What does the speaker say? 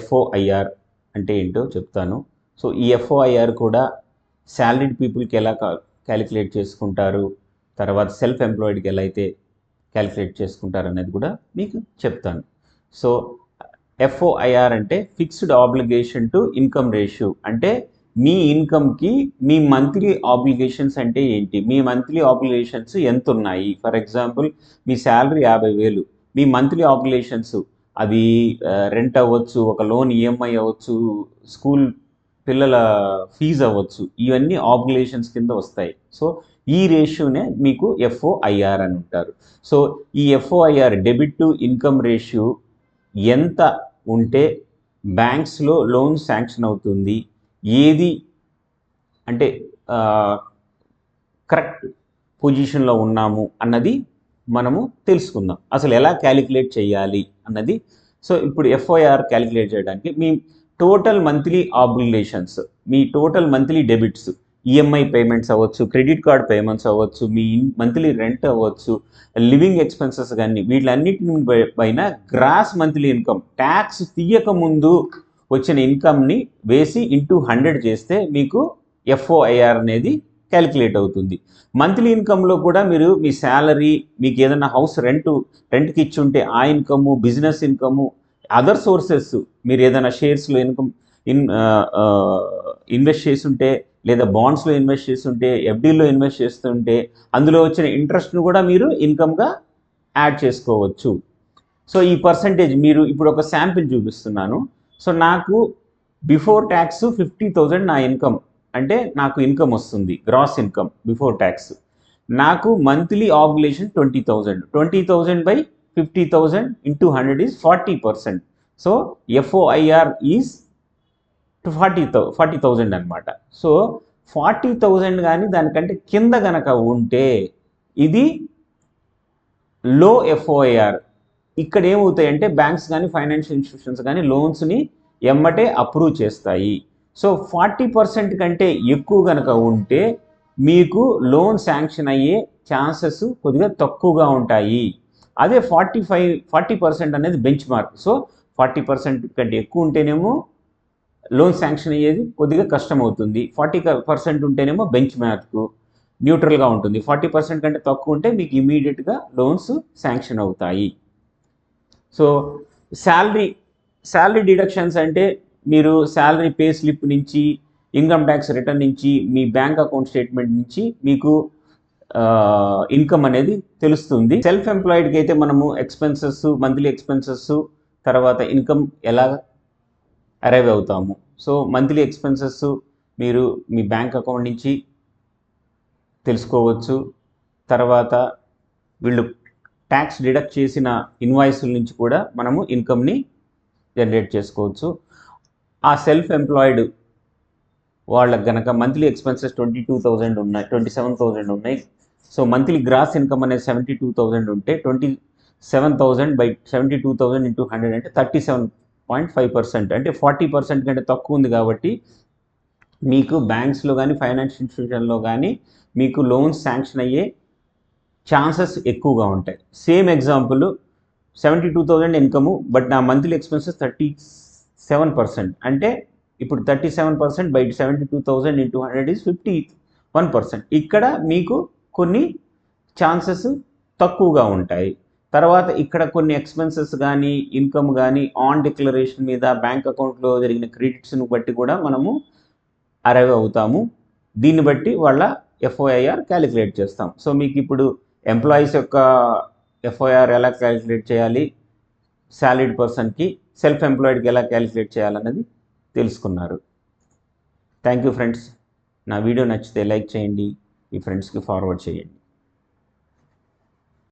ఎఫ్ఓఐఆర్ అంటే ఏంటో చెప్తాను. సో ఈ ఎఫ్ఓఐఆర్ కూడా శాలరీడ్ పీపుల్కి ఎలా క్యాలిక్యులేట్ చేసుకుంటారు, తర్వాత సెల్ఫ్ ఎంప్లాయిడ్కి ఎలా అయితే క్యాలిక్యులేట్ చేసుకుంటారు అనేది కూడా మీకు చెప్తాను. సో ఎఫ్ఓఐఆర్ అంటే fixed obligation to income ratio. అంటే మీ ఇన్కమ్కి మీ మంత్లీ ఆబ్లిగేషన్స్ అంటే ఏంటి, మీ మంత్లీ ఆబ్లిగేషన్స్ ఎంత ఉన్నాయి. For example me salary 50,000, me monthly obligations అది రెంట్ అవ్వచ్చు, ఒక లోన్ ఈఎంఐ అవ్వచ్చు, స్కూల్ పిల్లల ఫీజు అవ్వచ్చు, ఇవన్నీ ఆబ్లిగేషన్స్ కింద వస్తాయి. సో ఈ రేషియోనే మీకు ఎఫ్ఓఐఆర్ అని ఉంటారు. సో ఈ ఎఫ్ఓఐఆర్ డెబిట్ టు ఇన్కమ్ రేషియో ఎంత ఉంటే బ్యాంక్స్లో లోన్ శాంక్షన్ అవుతుంది, ఏది అంటే కరెక్ట్ పొజిషన్లో ఉన్నాము అన్నది మనము తెలుసుకుందాం. అసలు ఎలా క్యాలిక్యులేట్ చేయాలి అన్నది. సో ఇప్పుడు ఎఫ్ఓఐఆర్ క్యాలిక్యులేట్ చేయడానికి మీ టోటల్ మంత్లీ ఆబ్లిగేషన్స్, మీ total monthly debits, EMI payments అవ్వచ్చు, క్రెడిట్ కార్డ్ పేమెంట్స్ అవ్వచ్చు, మీ మంత్లీ రెంట్ అవ్వచ్చు, లివింగ్ ఎక్స్పెన్సెస్ కానీ వీటిలన్నిటిని పైన గ్రాస్ మంత్లీ ఇన్కమ్ ట్యాక్స్ తీయక ముందు వచ్చిన ఇన్కమ్ని వేసి ఇంటూ 100 చేస్తే మీకు ఎఫ్ఓఐఆర్ అనేది క్యాలిక్యులేట్ అవుతుంది. మంత్లీ ఇన్కంలో కూడా మీరు మీ శాలరీ, మీకు ఏదైనా హౌస్ రెంట్కి ఇచ్చి ఉంటే ఆ income, business income, other sources, మీరు ఏదైనా షేర్స్లో ఇన్వెస్ట్ చేస్తుంటే, లేదా బాండ్స్లో ఇన్వెస్ట్ చేస్తుంటే, ఎఫ్డీలో ఇన్వెస్ట్ చేస్తుంటే అందులో వచ్చిన ఇంట్రెస్ట్ను కూడా మీరు ఇన్కమ్గా యాడ్ చేసుకోవచ్చు. సో ఈ పర్సంటేజ్ మీరు ఇప్పుడు ఒక శాంపిల్ చూపిస్తున్నాను. సో నాకు బిఫోర్ ట్యాక్స్ 50,000 నా ఇన్కమ్, అంటే నాకు ఇన్కమ్ వస్తుంది, గ్రాస్ ఇన్కమ్ బిఫోర్ ట్యాక్స్. నాకు monthly obligation 20,000. 20,000 by 50,000 into 100 is 40%. So FOIR is 40,000 అనమాట. సో 40,000 కానీ దానికంటే కింద గనక ఉంటే ఇది లో ఎఫ్ఓఐఆర్. ఇక్కడ ఏమవుతాయంటే బ్యాంక్స్ కానీ ఫైనాన్షియల్ ఇన్స్టిట్యూషన్స్ కానీ లోన్స్ని ఎమ్మటే అప్రూవ్ చేస్తాయి. సో 40% కంటే ఎక్కువ కనుక ఉంటే మీకు లోన్ శాంక్షన్ అయ్యే ఛాన్సెస్ కొద్దిగా తక్కువగా ఉంటాయి. అదే 40% అనేది బెంచ్ మార్క్. సో 40% కంటే ఎక్కువ ఉంటేనేమో లోన్ శాంక్షన్ అయ్యేది కొద్దిగా కష్టం అవుతుంది. 40% ఉంటేనేమో బెంచ్ మార్క్ న్యూట్రల్గా ఉంటుంది. 40% కంటే తక్కువ ఉంటే మీకు ఇమీడియట్గా లోన్స్ శాంక్షన్ అవుతాయి. సో శాలరీ డిడక్షన్స్ అంటే మీరు శాలరీ పే స్లిప్ నుంచి, ఇన్కమ్ ట్యాక్స్ రిటర్న్ నుంచి, మీ బ్యాంక్ అకౌంట్ స్టేట్మెంట్ నుంచి మీకు ఇన్కమ్ అనేది తెలుస్తుంది. సెల్ఫ్ ఎంప్లాయిడ్కి అయితే మనము ఎక్స్పెన్సెస్, మంత్లీ ఎక్స్పెన్సెస్, తర్వాత ఇన్కమ్ ఎలా అరైవ్ అవుతాము. సో మంత్లీ ఎక్స్పెన్సెస్ మీరు మీ బ్యాంక్ అకౌంట్ నుంచి తెలుసుకోవచ్చు. తర్వాత వీళ్ళు ట్యాక్స్ డిడక్ట్ చేసిన ఇన్వాయిస్ల నుంచి కూడా మనము ఇన్కమ్ని జనరేట్ చేసుకోవచ్చు. ఆ సెల్ఫ్ ఎంప్లాయిడ్ వాళ్ళకి కనుక మంత్లీ ఎక్స్పెన్సెస్ 22,000 ఉన్నాయి, 27,000 ఉన్నాయి. సో మంత్లీ గ్రాస్ ఇన్కమ్ అనేది 72,000 ఉంటే 27,000 బై 72,000 ఇంటూ 100 అంటే 37.5%. అంటే 40% కంటే తక్కువ ఉంది కాబట్టి మీకు బ్యాంక్స్లో కానీ ఫైనాన్షియల్ ఇన్స్టిట్యూషన్లో కానీ మీకు లోన్స్ శాంక్షన్ అయ్యే ఛాన్సెస్ ఎక్కువగా ఉంటాయి. సేమ్ ఎగ్జాంపుల్ 72,000 ఇన్కము, బట్ నా మంత్లీ ఎక్స్పెన్సెస్ 37%. అంటే ఇప్పుడు 37% బై 72,000 ఇంటూ 100 ఈజ్ 51%. ఇక్కడ మీకు కొన్ని ఛాన్సెస్ తక్కువగా ఉంటాయి. తర్వాత ఇక్కడ కొన్ని ఎక్స్పెన్సెస్ కానీ ఇన్కమ్ కానీ ఆన్ డిక్లరేషన్ మీద బ్యాంక్ అకౌంట్లో జరిగిన క్రెడిట్స్ను బట్టి కూడా మనము అరైవ్ అవుతాము. దీన్ని బట్టి వాళ్ళ ఎఫ్ఓఐఆర్ క్యాలిక్యులేట్ చేస్తాం. సో మీకు ఇప్పుడు ఎంప్లాయీస్ యొక్క ఎఫ్ఓఐఆర్ ఎలా క్యాలిక్యులేట్ చేయాలి, సాలరీడ్ పర్సన్కి, సెల్ఫ్ ఎంప్లాయిడ్కి ఎలా క్యాలిక్యులేట్ చేయాలన్నది తెలుసుకున్నారు. Thank you friends. నా వీడియో నచ్చితే లైక్ చేయండి, మీ ఫ్రెండ్స్కి ఫార్వర్డ్ చేయండి.